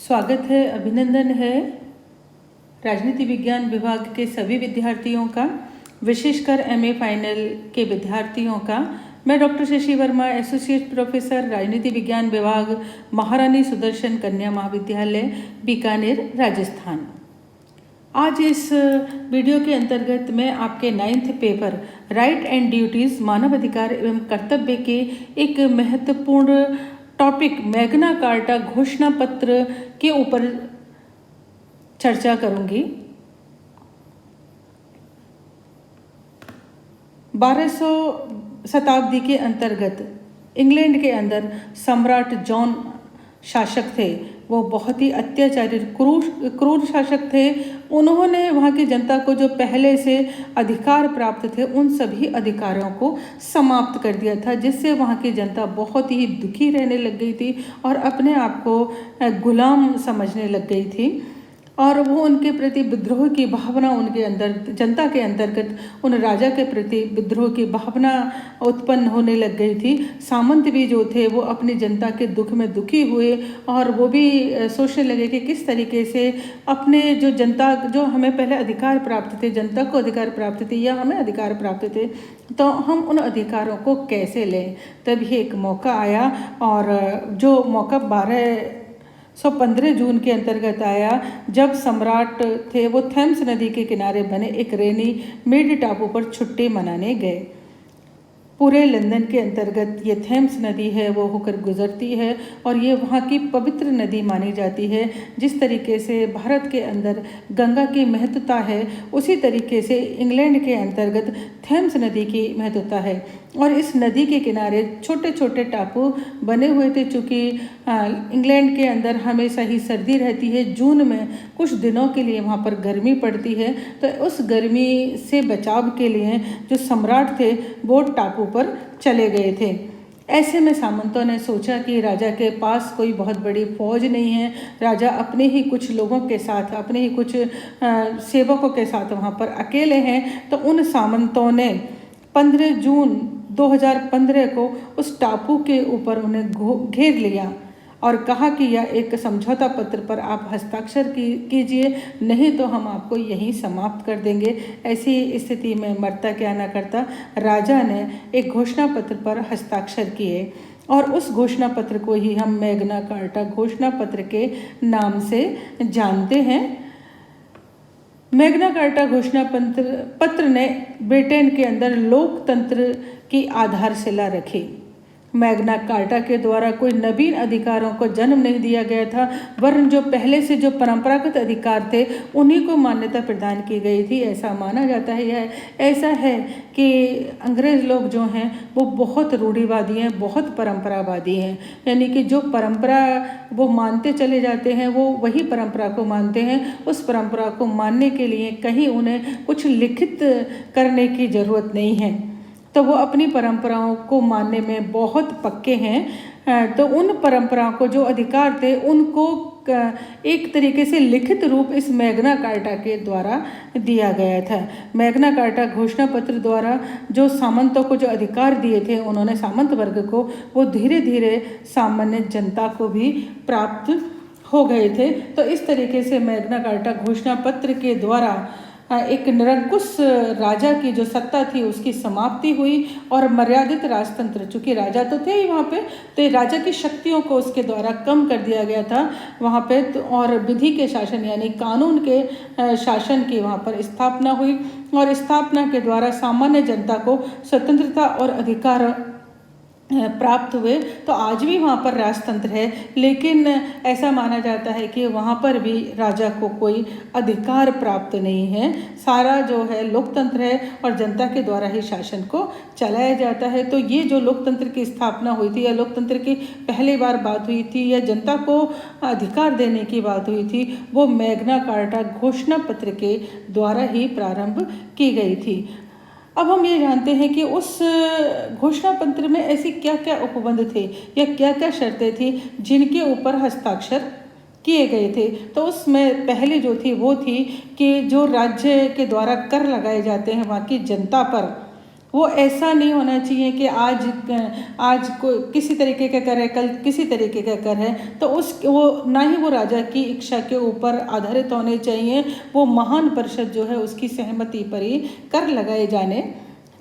स्वागत है, अभिनंदन है राजनीति विज्ञान विभाग के सभी विद्यार्थियों का, विशेषकर एमए फाइनल के विद्यार्थियों का। मैं doctor Shashi Verma, associate professor, राजनीति विज्ञान विभाग, महारानी सुदर्शन कन्या महाविद्यालय, बीकानेर, राजस्थान। आज इस वीडियो के अंतर्गत मैं आपके 9th paper right and duties मानव अधिकार एवं कर्तव्य के एक महत्वपूर्ण टॉपिक मैग्ना कार्टा घोषणा पत्र के ऊपर चर्चा करूंगी। 1200 शताब्दी के अंतर्गत इंग्लैंड के अंदर सम्राट जॉन शासक थे। वो बहुत ही अत्याचारी क्रूर शासक थे। उन्होंने वहाँ की जनता को जो पहले से अधिकार प्राप्त थे उन सभी अधिकारों को समाप्त कर दिया था, जिससे वहाँ की जनता बहुत ही दुखी रहने लग गई थी और अपने आप को गुलाम समझने लग गई थी। और वो उनके प्रति विद्रोह की भावना उनके अंदर, जनता के अंतर्गत उन राजा के प्रति विद्रोह की भावना उत्पन्न होने लग गई थी। सामंत भी जो थे वो अपनी जनता के दुख में दुखी हुए और वो भी सोचने लगे कि किस तरीके से अपने जो जनता, जो हमें पहले अधिकार प्राप्त थे, जनता को अधिकार प्राप्त थे या हमें अधिकार प्राप्त थे, तो हम उन अधिकारों को कैसे लें। तभी एक मौका आया और जो मौका 1215 जून के अंतर्गत आया, जब सम्राट थे वो थेम्स नदी के किनारे बने एक रेनी मेड टापू पर छुट्टी मनाने गए। पूरे लंदन के अंतर्गत ये थेम्स नदी है वो होकर गुजरती है और ये वहाँ की पवित्र नदी मानी जाती है। जिस तरीके से भारत के अंदर गंगा की महत्वता है, उसी तरीके से इंग्लैंड के अंतर्गत थेम्स नदी की महत्वता है। और इस नदी के किनारे छोटे छोटे टापू बने हुए थे। चूँकि इंग्लैंड के अंदर हमेशा ही सर्दी रहती है, जून में कुछ दिनों के लिए वहाँ पर गर्मी पड़ती है, तो उस गर्मी से बचाव के लिए जो सम्राट थे वो टापू पर चले गए थे। ऐसे में सामंतों ने सोचा कि राजा के पास कोई बहुत बड़ी फौज नहीं है, राजा अपने ही कुछ लोगों के साथ, अपने ही कुछ सेवकों के साथ वहाँ पर अकेले हैं। तो उन सामंतों ने 15 जून 2015 को उस टापू के ऊपर उन्हें घेर लिया और कहा कि यह एक समझौता पत्र पर आप हस्ताक्षर कीजिए, नहीं तो हम आपको यहीं समाप्त कर देंगे। ऐसी स्थिति में मरता क्या न करता, राजा ने एक घोषणा पत्र पर हस्ताक्षर किए और उस घोषणा पत्र को ही हम मैग्ना कार्टा घोषणा पत्र के नाम से जानते हैं। मैग्ना कार्टा घोषणा पत्र ने ब्रिटेन के अंदर लोकतंत्र की आधारशिला रखी। मैग्ना कार्टा के द्वारा कोई नवीन अधिकारों को जन्म नहीं दिया गया था, वरन जो पहले से जो परंपरागत अधिकार थे उन्हीं को मान्यता प्रदान की गई थी। ऐसा माना जाता है, यह ऐसा है कि अंग्रेज़ लोग जो हैं वो बहुत रूढ़िवादी हैं, बहुत परंपरावादी हैं। यानी कि जो परंपरा वो मानते चले जाते हैं वो वही परंपरा को मानते हैं। उस परंपरा को मानने के लिए कहीं उन्हें कुछ लिखित करने की ज़रूरत नहीं है, तो वो अपनी परंपराओं को मानने में बहुत पक्के हैं। तो उन परंपराओं को, जो अधिकार थे, उनको एक तरीके से लिखित रूप इस मैग्ना कार्टा के द्वारा दिया गया था। मैग्ना कार्टा घोषणा पत्र द्वारा जो सामंतों को जो अधिकार दिए थे, उन्होंने सामंत वर्ग को, वो धीरे धीरे सामान्य जनता को भी प्राप्त हो गए थे। तो इस तरीके से मैग्ना कार्टा घोषणा पत्र के द्वारा एक निरंकुश राजा की जो सत्ता थी उसकी समाप्ति हुई और मर्यादित राजतंत्र, चूँकि राजा तो थे ही वहाँ पे, तो राजा की शक्तियों को उसके द्वारा कम कर दिया गया था वहाँ पे। और विधि के शासन यानी कानून के शासन की वहाँ पर स्थापना हुई और स्थापना के द्वारा सामान्य जनता को स्वतंत्रता और अधिकार प्राप्त हुए। तो आज भी वहाँ पर राजतंत्र है, लेकिन ऐसा माना जाता है कि वहाँ पर भी राजा को कोई अधिकार प्राप्त नहीं है। सारा जो है लोकतंत्र है और जनता के द्वारा ही शासन को चलाया जाता है। तो ये जो लोकतंत्र की स्थापना हुई थी या लोकतंत्र की पहली बार बात हुई थी या जनता को अधिकार देने की बात हुई थी, वो मैग्ना कार्टा घोषणा पत्र के द्वारा ही प्रारंभ की गई थी। अब हम ये जानते हैं कि उस घोषणा पत्र में ऐसी क्या क्या उपबंध थे या क्या क्या शर्तें थी जिनके ऊपर हस्ताक्षर किए गए थे। तो उसमें पहली जो थी वो थी कि जो राज्य के द्वारा कर लगाए जाते हैं वहाँ की जनता पर, वो ऐसा नहीं होना चाहिए कि आज कोई किसी तरीके का कर है, कल किसी तरीके का कर है, तो वो ना ही वो राजा की इच्छा के ऊपर आधारित होने चाहिए। वो महान परिषद जो है उसकी सहमति पर ही कर लगाए जाने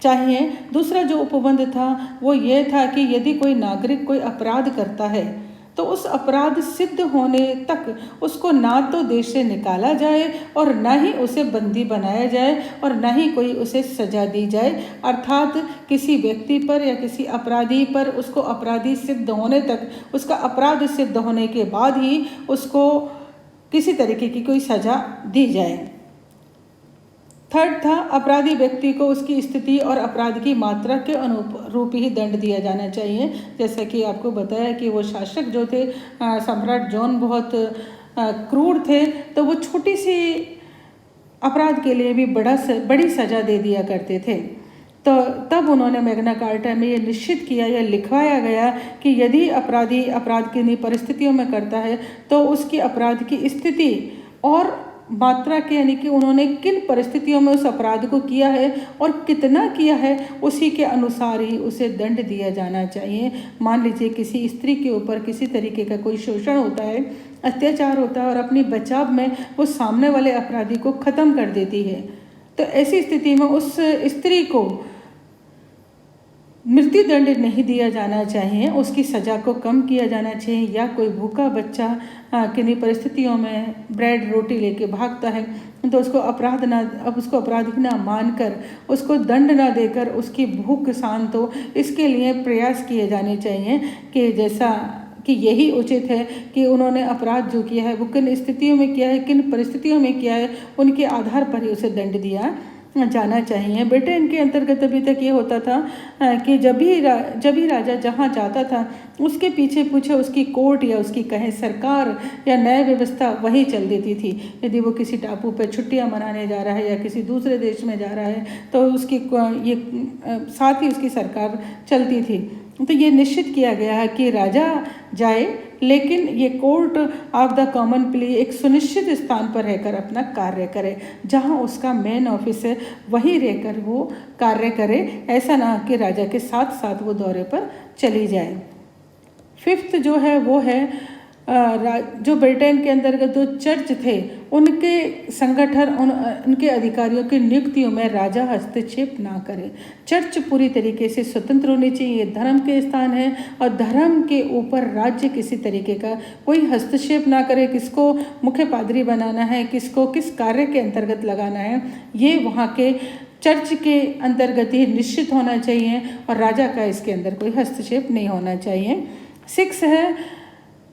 चाहिए। दूसरा जो उपबंध था वो ये था कि यदि कोई नागरिक कोई अपराध करता है तो उस अपराध सिद्ध होने तक उसको ना तो देश से निकाला जाए और ना ही उसे बंदी बनाया जाए और ना ही कोई उसे सजा दी जाए। अर्थात किसी व्यक्ति पर या किसी अपराधी पर उसको अपराधी सिद्ध होने तक, उसका अपराध सिद्ध होने के बाद ही उसको किसी तरीके की कोई सजा दी जाए। थर्ड था, अपराधी व्यक्ति को उसकी स्थिति और अपराध की मात्रा के अनुरूप ही दंड दिया जाना चाहिए। जैसा कि आपको बताया कि वो शासक जो थे सम्राट जॉन बहुत क्रूर थे, तो वो छोटी सी अपराध के लिए भी बड़ी सज़ा दे दिया करते थे। तो तब उन्होंने मैग्ना कार्टा में ये निश्चित किया या लिखवाया गया कि यदि अपराधी अपराध किन्हीं परिस्थितियों में करता है तो उसकी अपराध की स्थिति और मात्रा के, यानी कि उन्होंने किन परिस्थितियों में उस अपराध को किया है और कितना किया है, उसी के अनुसार ही उसे दंड दिया जाना चाहिए। मान लीजिए किसी स्त्री के ऊपर किसी तरीके का कोई शोषण होता है, अत्याचार होता है और अपनी बचाव में वो सामने वाले अपराधी को ख़त्म कर देती है, तो ऐसी स्थिति में उस स्त्री को मृत्यु दंड नहीं दिया जाना चाहिए, उसकी सज़ा को कम किया जाना चाहिए। या कोई भूखा बच्चा किन्हीं परिस्थितियों में ब्रेड रोटी लेके भागता है तो उसको अपराधी ना मानकर उसको दंड ना देकर उसकी भूख शांत हो, इसके लिए प्रयास किए जाने चाहिए कि जैसा कि यही उचित है कि उन्होंने अपराध जो किया है वो किन स्थितियों में किया है, किन परिस्थितियों में किया है, उनके आधार पर ही उसे दंड दिया जाना चाहिए। ब्रिटेन के अंतर्गत अभी तक ये होता था कि जब भी राजा जहाँ जाता था उसके पीछे पीछे उसकी कोर्ट या उसकी कहें सरकार या न्याय व्यवस्था वहीं चल देती थी। यदि वो किसी टापू पर छुट्टियाँ मनाने जा रहा है या किसी दूसरे देश में जा रहा है तो उसकी ये साथ ही उसकी सरकार चलती थी। तो ये निश्चित किया गया है कि राजा जाए लेकिन ये court of the common plea एक सुनिश्चित स्थान पर रहकर अपना कार्य करे, जहाँ उसका मेन ऑफिस है वहीं रहकर वो कार्य करे, ऐसा ना कि राजा के साथ साथ वो दौरे पर चली जाए। फिफ्थ जो है वो है जो ब्रिटेन के अंतर्गत जो चर्च थे उनके संगठन उनके अधिकारियों की नियुक्तियों में राजा हस्तक्षेप ना करे। चर्च पूरी तरीके से स्वतंत्र होनी चाहिए, ये धर्म के स्थान है और धर्म के ऊपर राज्य किसी तरीके का कोई हस्तक्षेप ना करे। किसको मुख्य पादरी बनाना है, किसको किस कार्य के अंतर्गत लगाना है, ये वहाँ के चर्च के अंतर्गत ही निश्चित होना चाहिए और राजा का इसके अंदर कोई हस्तक्षेप नहीं होना चाहिए। 6 है,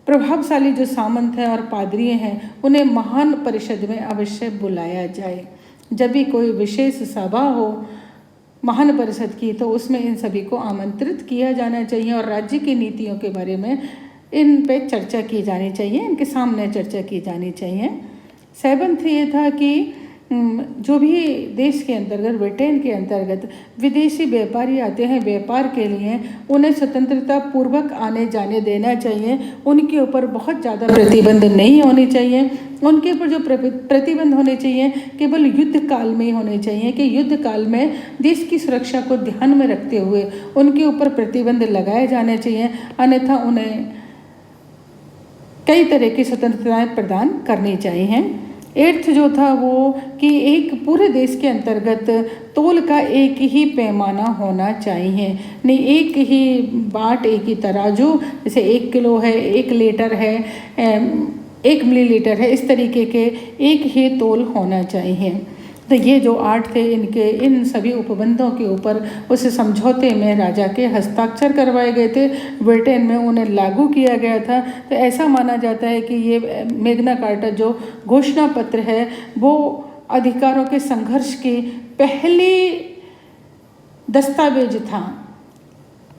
प्रभावशाली जो सामंत हैं और पादरी हैं उन्हें महान परिषद में अवश्य बुलाया जाए। जब भी कोई विशेष सभा हो महान परिषद की तो उसमें इन सभी को आमंत्रित किया जाना चाहिए और राज्य की नीतियों के बारे में इन पे चर्चा की जानी चाहिए, इनके सामने चर्चा की जानी चाहिए। 7 ये था कि जो भी देश के अंतर्गत ब्रिटेन के अंतर्गत विदेशी व्यापारी आते हैं व्यापार के लिए, उन्हें स्वतंत्रता पूर्वक आने जाने देना चाहिए। उनके ऊपर बहुत ज़्यादा प्रतिबंध नहीं होने चाहिए। उनके ऊपर जो प्रतिबंध होने चाहिए केवल युद्ध काल में ही होने चाहिए कि युद्ध काल में देश की सुरक्षा को ध्यान में रखते हुए उनके ऊपर प्रतिबंध लगाए जाने चाहिए, अन्यथा उन्हें कई तरह की स्वतंत्रताएँ प्रदान करनी चाहिए। 8 जो था वो कि एक पूरे देश के अंतर्गत तोल का एक ही पैमाना होना चाहिए, नहीं एक ही बाट, एक ही तराजू, जैसे 1 किलो है, 1 लीटर है, 1 मिलीलीटर है, इस तरीके के एक ही तोल होना चाहिए। तो ये जो 8 थे इन सभी उपबंधों के ऊपर उस समझौते में राजा के हस्ताक्षर करवाए गए थे, ब्रिटेन में उन्हें लागू किया गया था। तो ऐसा माना जाता है कि ये मैग्ना कार्टा जो घोषणा पत्र है वो अधिकारों के संघर्ष की पहली दस्तावेज था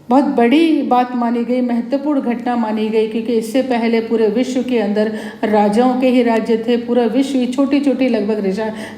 बहुत बड़ी बात मानी गई, महत्वपूर्ण घटना मानी गई, क्योंकि इससे पहले पूरे विश्व के अंदर राजाओं के ही राज्य थे। पूरा विश्व ही छोटी छोटी लगभग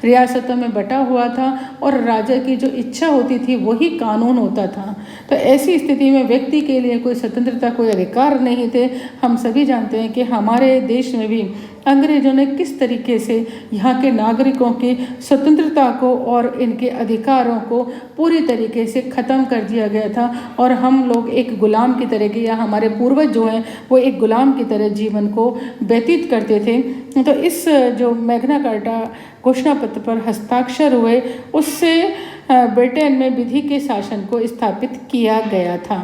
रियासतों में बटा हुआ था और राजा की जो इच्छा होती थी वही कानून होता था। तो ऐसी स्थिति में व्यक्ति के लिए कोई स्वतंत्रता, कोई अधिकार नहीं थे। हम सभी जानते हैं कि हमारे देश में भी अंग्रेजों ने किस तरीके से यहाँ के नागरिकों की स्वतंत्रता को और इनके अधिकारों को पूरी तरीके से ख़त्म कर दिया गया था और हम लोग एक गुलाम की तरह के, या हमारे पूर्वज जो हैं वो एक गुलाम की तरह जीवन को व्यतीत करते थे। तो इस जो मैग्ना कार्टा घोषणा पत्र पर हस्ताक्षर हुए उससे ब्रिटेन में विधि के शासन को स्थापित किया गया था।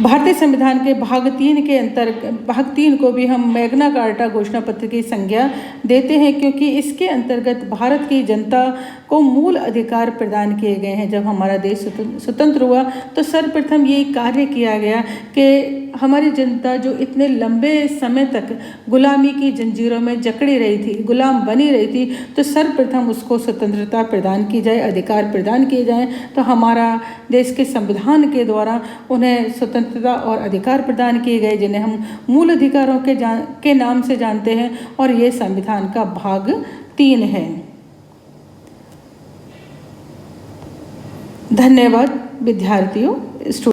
भारतीय संविधान के भाग 3 को भी हम मैग्ना कार्टा घोषणा पत्र की संज्ञा देते हैं, क्योंकि इसके अंतर्गत भारत की जनता को मूल अधिकार प्रदान किए गए हैं। जब हमारा देश स्वतंत्र हुआ तो सर्वप्रथम ये कार्य किया गया कि हमारी जनता जो इतने लंबे समय तक गुलामी की जंजीरों में जकड़ी रही थी, गुलाम बनी रही थी, तो सर्वप्रथम उसको स्वतंत्रता प्रदान की जाए, अधिकार प्रदान किए जाएं। तो हमारा देश के संविधान के द्वारा उन्हें स्वतंत्रता और अधिकार प्रदान किए गए, जिन्हें हम मूल अधिकारों के नाम से जानते हैं, और ये संविधान का भाग 3 है। धन्यवाद विद्यार्थियों।